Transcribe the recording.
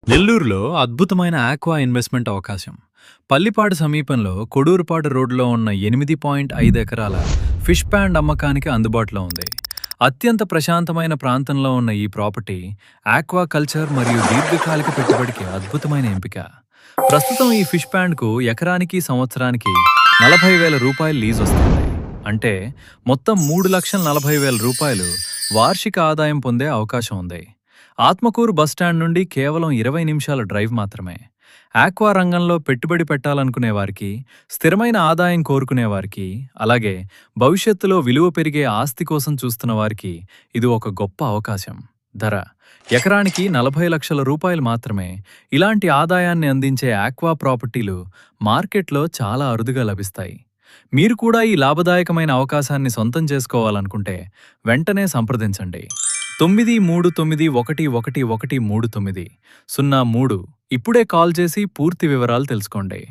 నెల్లూరులో అద్భుతమైన aqua investment అవకాశం. పల్లిపాడు సమీపంలో కొడూరుపాడు రోడ్లో ఉన్న 8.5 ఎకరాల ఫిష్ ప్యాండ్ అమ్మకానికి అందుబాటులో ఉంది. అత్యంత ప్రశాంతమైన ప్రాంతంలో ఉన్న ఈ ప్రాపర్టీ ఆక్వా కల్చర్ మరియు దీర్ఘకాలిక పెట్టుబడికి అద్భుతమైన ఎంపిక. ప్రస్తుతం ఈ ఫిష్ ప్యాండ్కు ఎకరానికి సంవత్సరానికి 40,000 రూపాయలు లీజ్ వస్తుంది. అంటే మొత్తం 3,40,000 రూపాయలు వార్షిక ఆదాయం పొందే అవకాశం ఉంది. ఆత్మకూరు బస్టాండ్ నుండి కేవలం 20 నిమిషాల డ్రైవ్ మాత్రమే. ఆక్వా రంగంలో పెట్టుబడి పెట్టాలనుకునే వారికి, స్థిరమైన ఆదాయం కోరుకునే వారికి, అలాగే భవిష్యత్తులో విలువ పెరిగే ఆస్తి కోసం చూస్తున్న వారికి ఇది ఒక గొప్ప అవకాశం. ధర ఎకరానికి 40 లక్షల రూపాయలు మాత్రమే. ఇలాంటి ఆదాయాన్ని అందించే ఆక్వా ప్రాపర్టీలు మార్కెట్లో చాలా అరుదుగా లభిస్తాయి. మీరు కూడా ఈ లాభదాయకమైన అవకాశాన్ని సొంతం చేసుకోవాలనుకుంటే వెంటనే సంప్రదించండి. 93911139 03. ఇప్పుడే కాల్ చేసి పూర్తి వివరాలు తెలుసుకోండి.